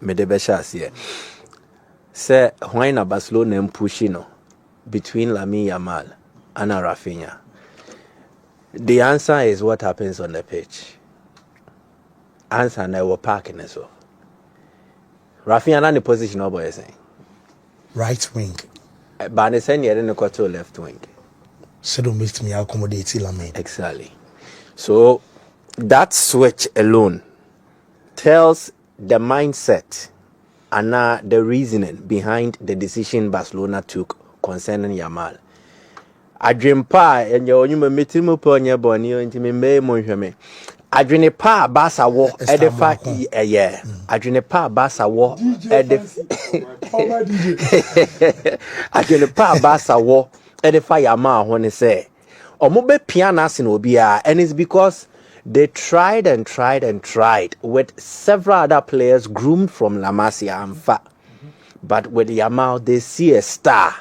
Medebeshas here. Say why na Barcelona and pushing between Lamine Yamal and Raphina. The answer is what happens on the pitch. Answer na we parking as well. Raphina na the position of boy saying. Right wing. But they say you're in the left wing. So don't make me accommodate Lamine. Exactly. So that switch alone tells the mindset and the reasoning behind the decision Barcelona took concerning Yamal. Adwene pa enye onyuma metimu pa onye boni enti me monhweme. Adwene pa Barca wo edefa eye. Adwene pa Barca wo edefa Adwene pa Barca wo edefa Yamal ho ne say omo be piano ase no bia, and it's because they tried and tried and tried with several other players groomed from La Masia and Fa. But with Yamal, they see a star.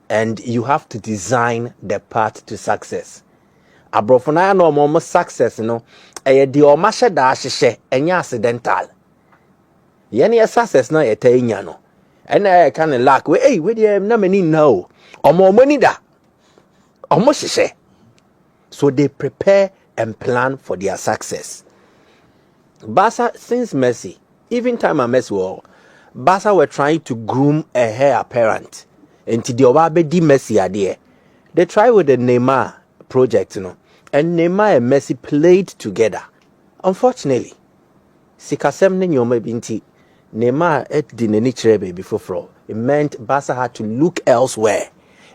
And you have to design the path to success. Abrofona no more success, the omashe da ahye enya accidental. Yene success na etenya no. And I kind of lack we na many now. Omo money da. Omo hye. So they prepare and plan for their success. Barca, since Messi, even time Messi were, Barca were trying to groom a heir apparent. Until the Obabe di Messi idea. They tried with the Neymar project, and Neymar and Messi played together. Unfortunately, Sikasem ne nyoma binti Neymar et di neni chirebe before fro. It meant Barca had to look elsewhere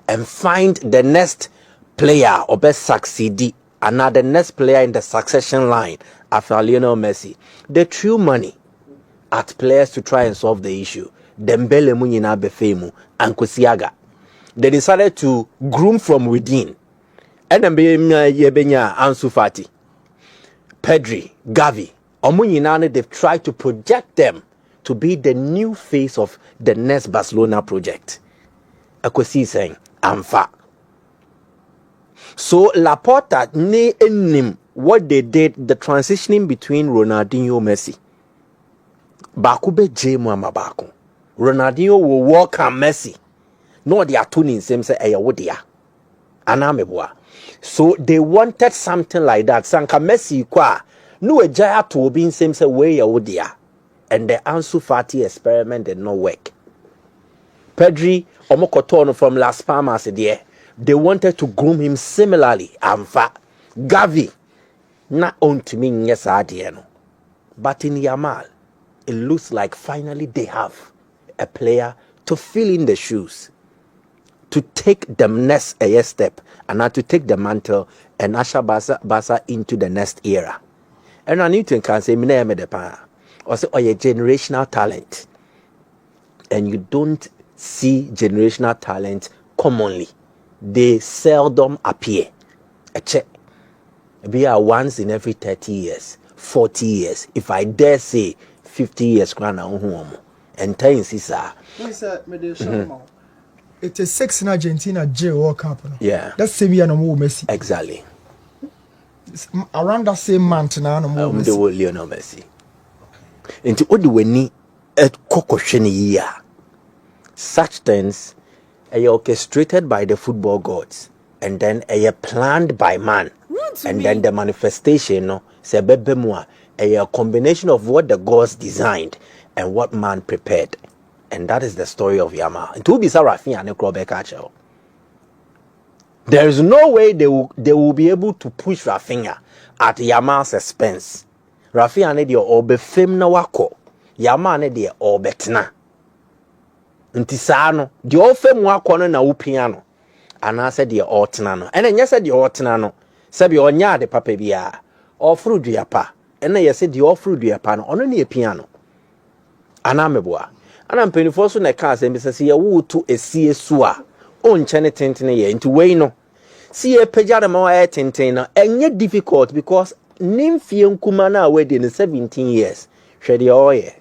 and find the next player or best succeed another next player in the succession line after Lionel Messi. They threw money at players to try and solve the issue. Dembele munyina befemu and Kusiaga. They decided to groom from within. And then Yebenya Ansu Fati, Pedri, Gavi, Omunyina, they've tried to project them to be the new face of the next Barcelona project. Akosi saying, Amfa. So Laporta ne enim what they did, the transitioning between Ronaldinho Messi. Bakube Jemu Amabako. Ronaldinho will welcome Messi. No, they are tuning same say Ayawodia. Anamebwa. So they wanted something like that. Sanka Messi kwa no a jaya to be same say way Yawodia. And the Ansu Fati experiment did not work. Pedri Omokotono from Las Palmas there. They wanted to groom him similarly. Amfa Gavi not on to me yes no. But in Yamal, it looks like finally they have a player to fill in the shoes, to take the next step, and now to take the mantle and usher Barca into the next era. And I need to say, or say, oh, a generational talent, and you don't see generational talent commonly. They seldom appear. A check. Be a once in every 30 years, 40 years, if I dare say 50 years, and 10 sisa. It is 6 in Argentina J World Cup. Yeah. That's same year no more Messi. Exactly. Around that same month now no more Messi. The Lionel Messi. Into what do we need at Kokosheni year? Such things are orchestrated by the football gods, and then are planned by man. And then the manifestation, a combination of what the gods designed and what man prepared. And that is the story of Yamal. And to be Raphina and Krobekacho. There is no way they will be able to push Raphina at Yamal's expense. Raphina ne de obefem na wako. Yamal ne de obetna. Nti saa no de ofem wako no na upiano. Ana se de otena no. Ene nya se de otena no. Se bi onya de papa bia. Ofru duapa. Ene ye se de ofru duapa no. Ono ne piano. Ana meboa. Ana mpenifo so na ka se bi se ye wo to esie so a onchene tentene ye nti wei no si ye pejade ma wa tenten na enye difficult because nimfie nkuma na we de 17 years hwede oye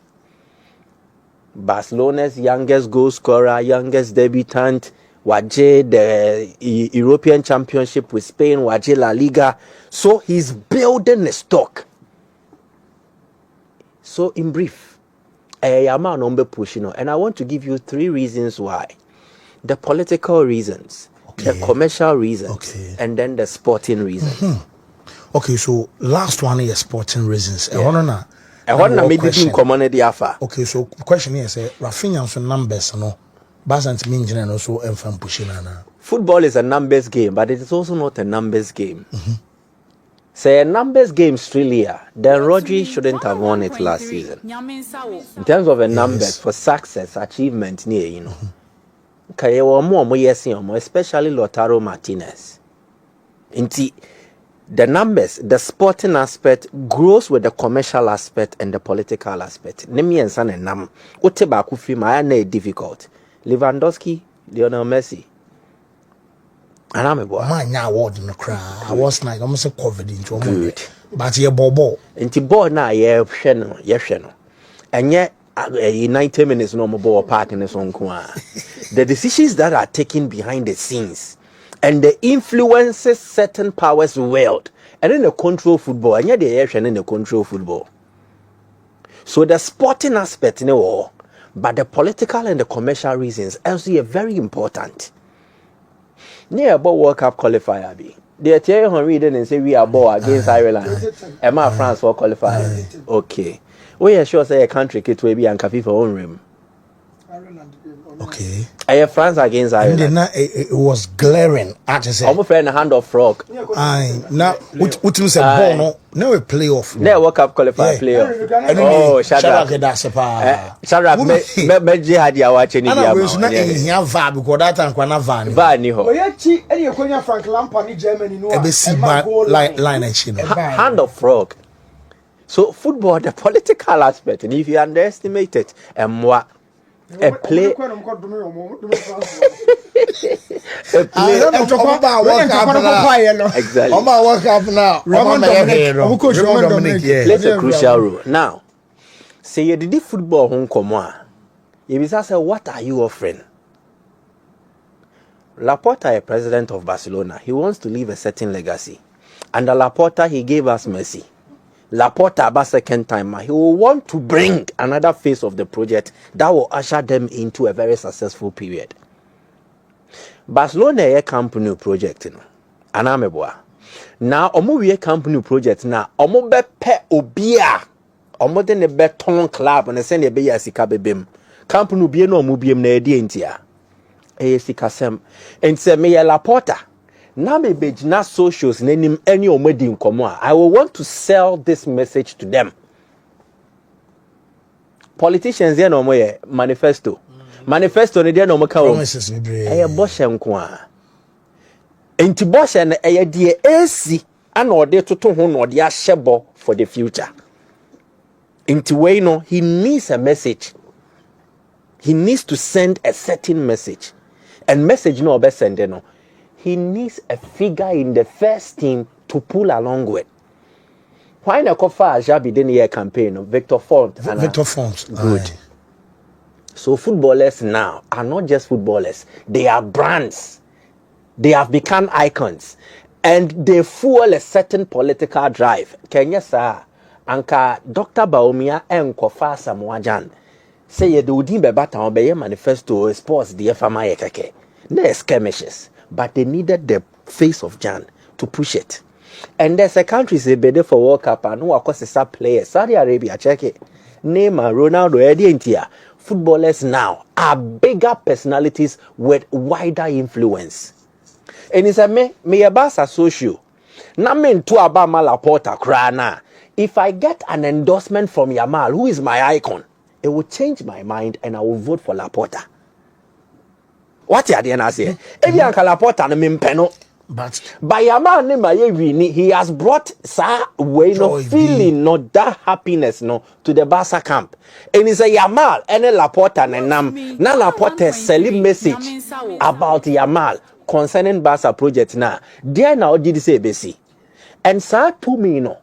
Barcelona's youngest goal scorer, youngest debutant, waje the European Championship with Spain, waje La Liga. So he's building a stock. So in brief, Yamal no be pushing, and I want to give you 3 reasons why: the political reasons, the commercial reasons, and then the sporting reasons. Okay, so last one is sporting reasons. I want to make the community offer. Okay, so question here say Raphina so numbers no. Basant means and also FM pushing. Football is a numbers game, but it is also not a numbers game. Say a numbers game, Australia, then Rodri shouldn't have won it last season. In terms of the numbers for success, achievement, you know. Especially Lautaro Martinez. The numbers, the sporting aspect grows with the commercial aspect and the political aspect. Nemi and San and Nam. Uteba Kufima, difficult. Lewandowski, Lionel Messi. And I'm a boy. My award in the crowd. I was like almost a covered into a good. But you're bobo. Into ball now, yeah, and yet, in 90 minutes, no more ball park in the song. The decisions that are taken behind the scenes and the influences certain powers wield, and then the control football, and yet the action in the control football. So the sporting aspect, you know, but the political and the commercial reasons also are very important. Near about World Cup qualifier be. They tell you reading and say we are ball against Ireland. Emma France for qualifier. Okay. We are sure say a country kit will be and cafe for own room. Okay. I France against Ireland. And it was glaring. I just said, I'm afraid hand of frog. Now, what you say, ball, no, a playoff. No World Cup qualifier playoff. Oh, shut up. Shut up. Me had you watching it. I was not in here, VAR, because that time, when I van. VAR, ni ho. Frank Lampard in Germany, no. Line and chin. Hand of frog. So, football, the political aspect, and if you underestimate it, and what? A play. Exactly. Plays a crucial role. Now, say you did football home come you be say, what are you offering? Laporta is president of Barcelona. He wants to leave a certain legacy. Under Laporta, he gave us Messi. Laporta, about second time, he will want to bring another phase of the project that will usher them into a very successful period. Barcelona is a company project, you know. Anameboa. Now, omo company project now. Omo be pe obia. Omo de ne beton club and send be yasika bebem. Company obia no omo biem na edi entia. Sika sem. Ente me Laporta. Now me bejina socials nenim any omedi nkomo. I will want to sell this message to them. Politicians there no mo ye manifesto. Manifesto ne there no mo ka o. Promises me bre. E boshe nko a. Enti boshe na e de AC ana ode toto ho na ode ahyebo for the future. Enti we no he needs a message. He needs to send a certain message. And message no be send no. He needs a figure in the first team to pull along with. Why not Kofa Ajabi didn't hear campaign of Victor Font? Victor Font. Good. Aye. So footballers now are not just footballers. They are brands. They have become icons. And they fuel a certain political drive. Kenya sa anka Dr. Baumia and Kofa Samuajan say ye do dimbe bata obeye manifesto sports the FMI keke. No skirmishes. But they needed the face of Jan to push it. And there's a country say better for World Cup and who are course players. Saudi Arabia, check it. Neymar, Ronaldo, Eddie Ntia. Footballers now are bigger personalities with wider influence. And it's a me a basa social. Na me to Abama Laporta krana. If I get an endorsement from Yamal, who is my icon, it will change my mind and I will vote for Laporta. What you are say? If you are Laporta, no but by Yamal, he has brought way no feeling, no that happiness, no to the Barca camp. And it's a Yamal and a Laporta and Nam. Na Laporta selling message about Yamal concerning Barca project now. There now did say basi. And sa to me no.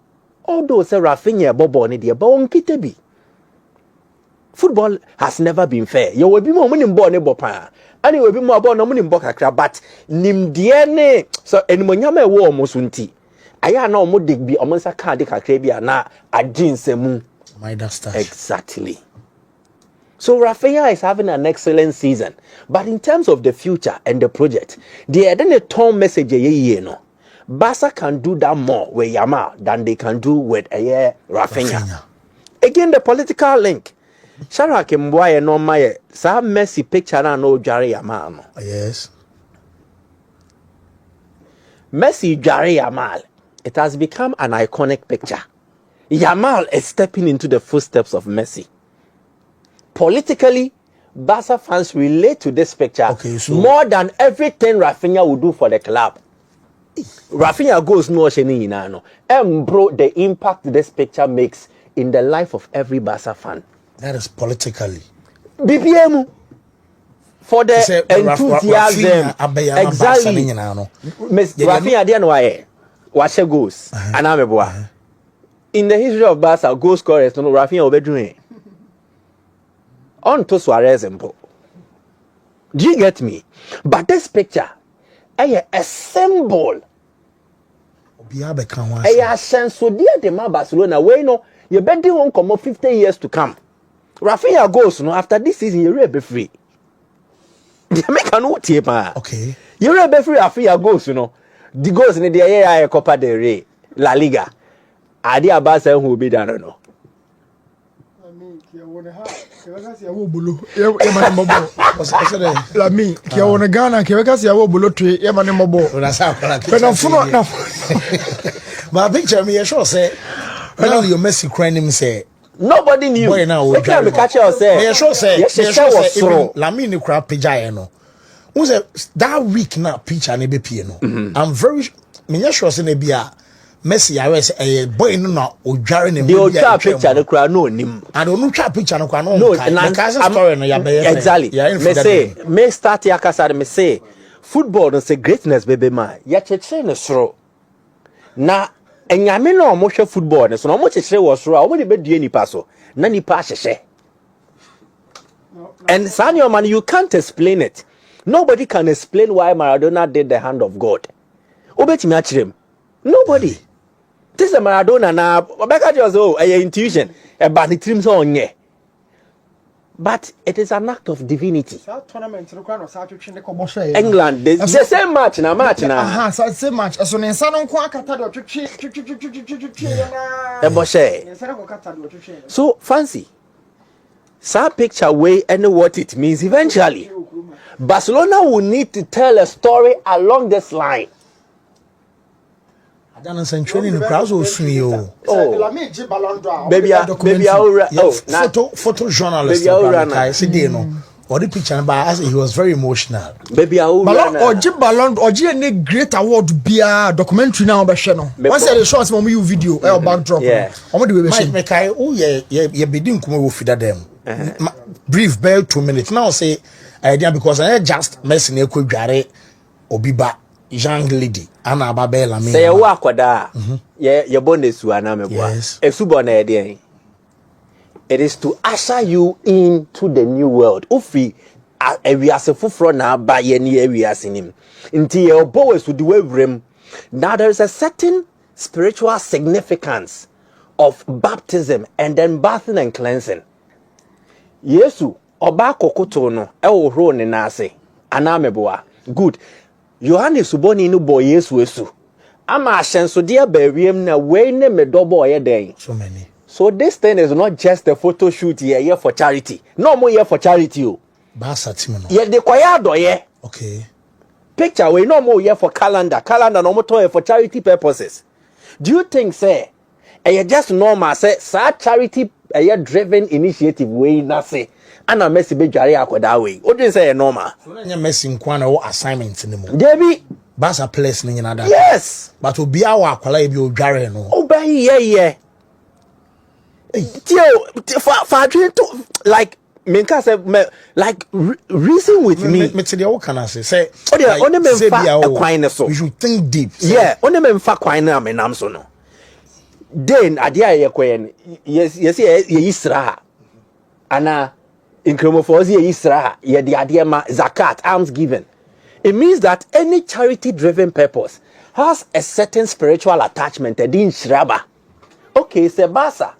Although say Raphina Bobo ni dia, but on kitebi. Football has never been fair. You will be more money born bopa. And it will be more about no money boka but nim diene so enimonyama wo omosunti. Aya na omo dig bi omo nsa ka de kakra bi na agin semu. My that's exactly. So Raphina is having an excellent season. But in terms of the future and the project, the a tone message no. Barca can do that more with Yamal than they can do with Raphina. Again, the political link. Sharak Mboye no my sa Messi picture na no Jare Yamal no. Yes. Messi Jare Yamal. It has become an iconic picture. Yamal is stepping into the footsteps of Messi. Politically, Barca fans relate to this picture more than everything Raphina would do for the club. Raphina goes no sheni no. Bro, the impact this picture makes in the life of every Barca fan. That is politically. BPM for the enthusiasm. Exactly. Raphina didn't why watch goals. And in the history of Barca, goal scorers, no Raphina will be doing. On to Suarez and Po. Do you get me? But this picture, a symbol. A sense so dear the man Barcelona. We know you bet they won't come up 50 years to come. Raphina goes no after this season you'll be free. They make a note here, okay. You'll be free. Raphina goes, the goals in the area Copa del Rey, La Liga. Idea Barca who will be done no. Lamine, kia wona Ghana, kia weka si yawo bolo twe, ye mane mobo. But picture me, sure say, when you Messi crying him say, nobody knew. Boy now, we can't catch us say. Sure say, yes, even Lamine crowd pija no. Who say that week na picture ne be no. I'm very, me sure say ne bia. Messi a boy no odware ne the old picture the crowd no nim and onu twa picture no kwa no story no ya be exactly me say me start yakasa me say football no say greatness baby man ya cheche ne soro na enyame no mo hwe football ne so no mo cheche wo soro a mo de be die nipa so na nipa hyehye and Sanyo man you can't explain it. Nobody can explain why Maradona did the hand of God. Obetimi achirem nobody. This is a Maradona now. Obeka just intuition. But the teams on ye. But it is an act of divinity. England, the same match now. Same match. So Nensano kwa kata do So fancy. Sa picture way and what it means eventually. Barcelona will need to tell a story along this line. Training the crowds will see you. Baby, photo journalist. I said, or the picture, but he was very emotional. Baby, Ballon or any great award be a documentary now. Once I show us you video or backdrop. Yeah. You be doing come with them. Brief bell 2 minutes. Now say idea because I just messing a quick gare Obiba. Young lady, Anna Babel, Lamine. Say a walk with that. Your bonus to an army. Yes, a subon idea. It is to usher you into the new world. Ufi, we are so full now by any areas in him. Until your boys would do him. Now there is a certain spiritual significance of baptism and then bathing and cleansing. Yesu, oba kokoto no, ro ne nase. Anameboa. Good. Yohane suboni no boy Yesu. Ama ashenso dia bawiem na we ne me double oye den. So many. So this thing is not just a photo shoot here for charity. No more here for charity o. Basa team no. Ye de kwaya doye. Okay. Picture we no more here for calendar. Calendar no more to for charity purposes. Do you think say just normal say charity driven initiative we na say ana Messi be dware akoda we. O dey say normal. So na nya Messi nkwa na wo assignment ni mo. Debi Barca place ni nyina da. Yes. But obi awa akwala e bi o dware no. O ba ye. Tio for to like menka say like reason with me. Me tell you what can I say? Only me fa kwan so. We should think deep. Yeah, only me fa kwan na me nam so no. Then adia ye kwen yes ye Isra. Ana in Chromophobia Isra ye the adia ma zakat alms given. It means that any charity driven purpose has a certain spiritual attachment in Shraba. Okay, Sebasa.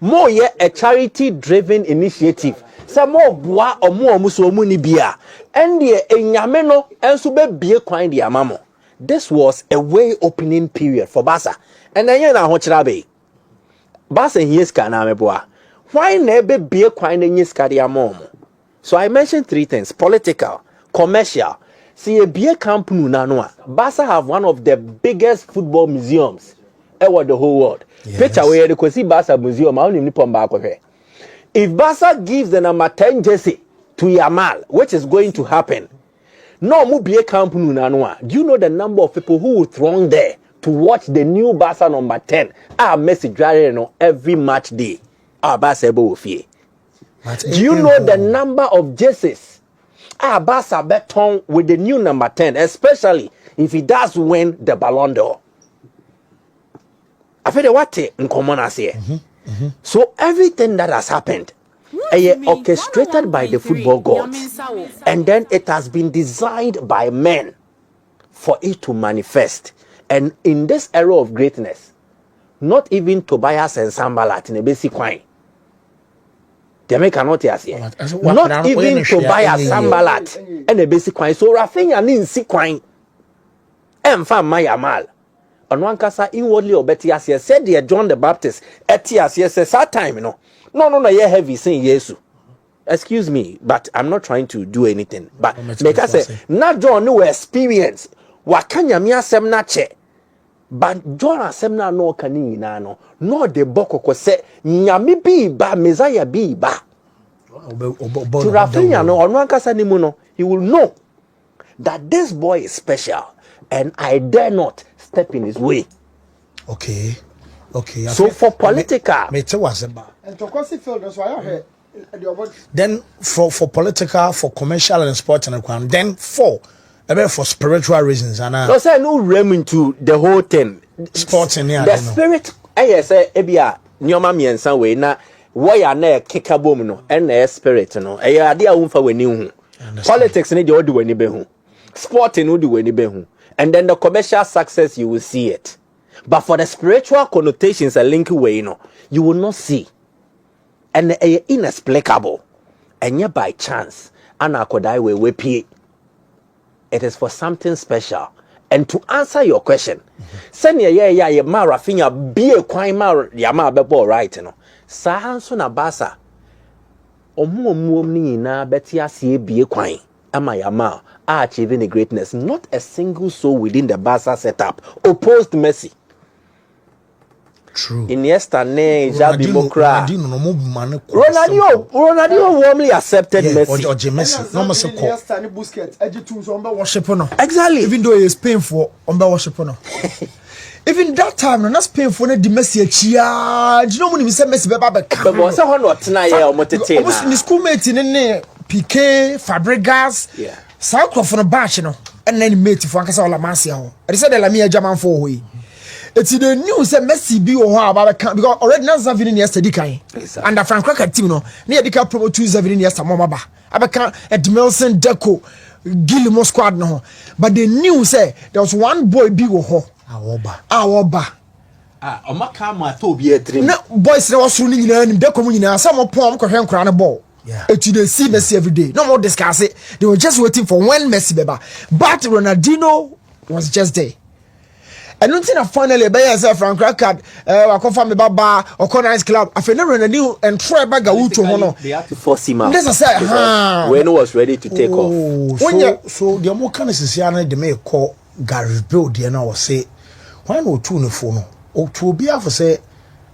More a charity driven initiative. Some more bois or more musomuni bia. And the enyameno and sube be quine the amamo. This was a way opening period for Barca. And then you know what be. Barca yes can ameboa. Why never be quine in yes cadiamom? So I mentioned 3 things: political, commercial. See a beer camp nanoa. Barca have one of the biggest football museums over the whole world. Yes. Picture where you can see Barca museum. I only put back here. If Barca gives the number 10 jersey to Yamal, which is going to happen, no mu beer camp nanoa. Do you know the number of people who will throng there to watch the new Barca number 10? Messi driving every match day. Barca will fear. Do you know the number of jerseys Barca beton with the new number 10, especially if he does win the Ballon d'Or? I feel what in common as here. So everything that has happened orchestrated by the football gods, and then it has been designed by men for it to manifest. And in this era of greatness, not even Tobias and Sambalat in a basic wine. They cannot hear here. Not even Tobias Sambalat and a basic wine. So Raphina nin si wine. Mfa Yamal. On one case inwardly or better as said dear John the Baptist etias yes that time no yeah heavy saying yesu. Excuse me, but I'm not trying to do anything. But make us say not John no experience. Wakanya mi asem na che. But John asem na no kani na no the boko say nyame bi ba Messiah bi ba. To Raphina no on one case ni mu no, he will know that this boy is special and I dare not step in his way. Okay. So for political, and then for political, for commercial and sports and then for spiritual reasons. So say no rem into the whole thing. Sports in here. The spirit, I say, ebia nyoma miensa we na why na kekabom no and na spirit no. Eya ade a wonfa wani hu. Politics ne de odi wani be hu. Sport no odi wani be hu. And then the commercial success, you will see it. But for the spiritual connotations a link way, you will not see. And inexplicable. And yet by chance, we pay. It is for something special. And to answer your question, send ma Raphina be a quine yama bebo right, Sahanso na basa. Omu ni na betia see be a quine. Ama Yamal are achieving a greatness. Not a single soul within the Barca setup opposed Messi. True. Iniesta ne Xabi Bokra. Ronaldinho warmly accepted Messi. No Messi. Iniesta ne Busquets. Eji too so worship no. Exactly. Even though he is painful, worship no. Even that time, that's painful. Ne di Messi chia. Do you know when we say Messi be ba? But what's a hundred tonight? Almost in schoolmates in Piqué, Fabregas, South from a batch, and then mate for Ankasa Lamasia. I said, Lamine Yamal for way. It's the news that Messi be or how because already now Zavin yesterday, and the Frank Cracker team, near the promo 2 Zavin yesterday, Mama. Abaka at Melson Deco, Gilmore squad, no. But the news say there was one boy big or ho. Awoba. Omakama to be a dream. No, boys, there was running in the community, some of Pom Cohen crown a ball. Yeah. They see Messi every day. No more discuss it. They were just waiting for when Messi beba. But Ronaldinho was just there. And nothing finally by yourself Frank Crackard, I confirm the Baba or Connice Club. I feel Ronaldinho and try back a to Mono. They had to force him out. This I said, when he was ready to take off. So the more kind of Siciana they may call Gary Bill, the now say, why no two no phone? Or to be able to say,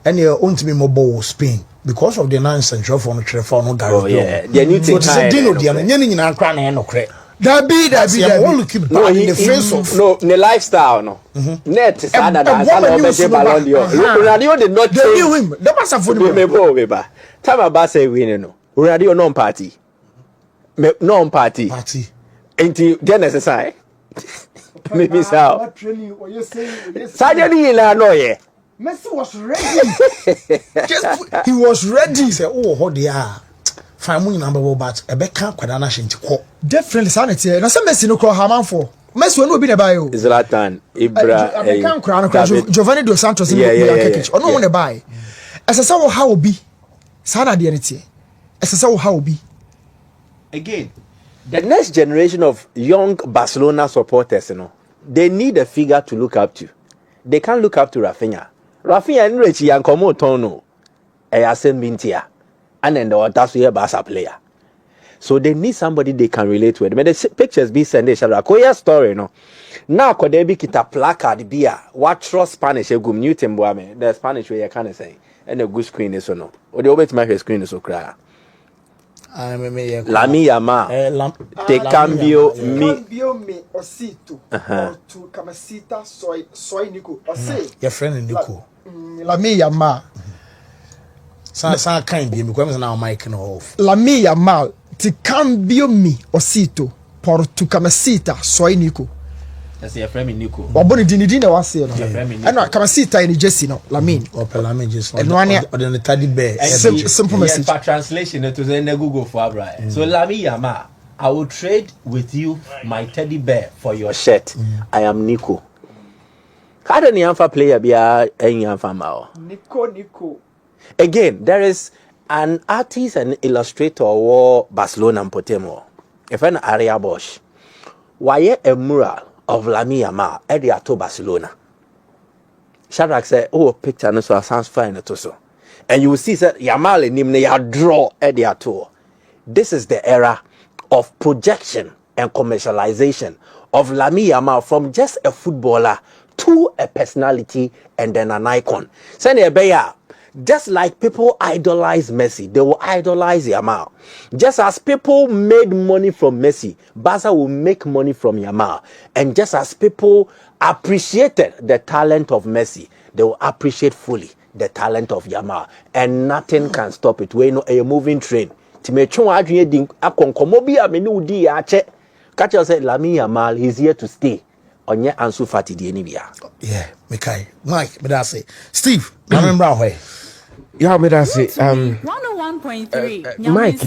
and your own to be mobile Spain. Because of the nonsense for no telephone, no Gary. Oh yeah, the new thing. So Dino, the any in crown and no credit. That be all keep in the face of the lifestyle no. Net is other than Ballon d'Or. Ronaldinho did not change him. The master for the time about say winning no. Ronaldinho non party. Party. Ain't then necessary. Maybe so. Sadly la no yeah. Messi was ready. He was ready. Say, oh, they are. Fine, we number but a becca quadana shinty call. Definitely sanity. Now, some Messi no call Haman for. Messi will be the bio. Zlatan, Ibra, Giovanni Dos Santos in the or no one buy. As a sour how be. Sana the energy. As a sour how be. again, the next generation of young Barcelona supporters, they need a figure to look up to. They can't look up to Raphina. Raphina and Richie and Como Tono, Mintia, and then that's where Barca player. So they need somebody they can relate with. But the pictures be sent. They shall a story, Now could they be kita placard be what trust Spanish a good new tembuame, the Spanish way I can say, and a good screen is no. Or the over my screen is so cry. Lamine Yamal, te cambio me osito to kamasita soy Nico. Your friend Nico. Lamine Yamal. Sa kind be because now Mike no off. Lamine Yamal, te cambio me osito por tu kamasita soy Nico. That's your friend Nico. Waboni dini na wase no. Eno kamasita ni Jesse no Lamine. Lamine Jesse. Eno ania on the teddy bear. Simple message. For translation it was in Google for Abraham. So Lamine Yamal, I will trade with you my teddy bear for your shirt. I am Nico. How do you player be a Mao? Nico. Again, there is an artist and illustrator or Barcelona and Potemo. If an area Bosch, why a mural of Lamine Yamal at the Ato Barcelona? Shadrach said, "Oh, picture no so sounds fine to so." And you will see that Yamal and him they draw at the Ato. This is the era of projection and commercialization of Lamine Yamal from just a footballer to a personality and then an icon. Send a bear. Just like people idolize Messi, they will idolize Yamal. Just as people made money from Messi, Barca will make money from Yamal. And just as people appreciated the talent of Messi, they will appreciate fully the talent of Yamal. And nothing can stop it. We know a moving train. Catch yourself, Lamine Yamal, he's here to stay. Onye Ansu Fati di enibia. Yeah, Mikai. Mike, but I say, Steve, I remember where. Yeah, but I say, 101.3. Mike,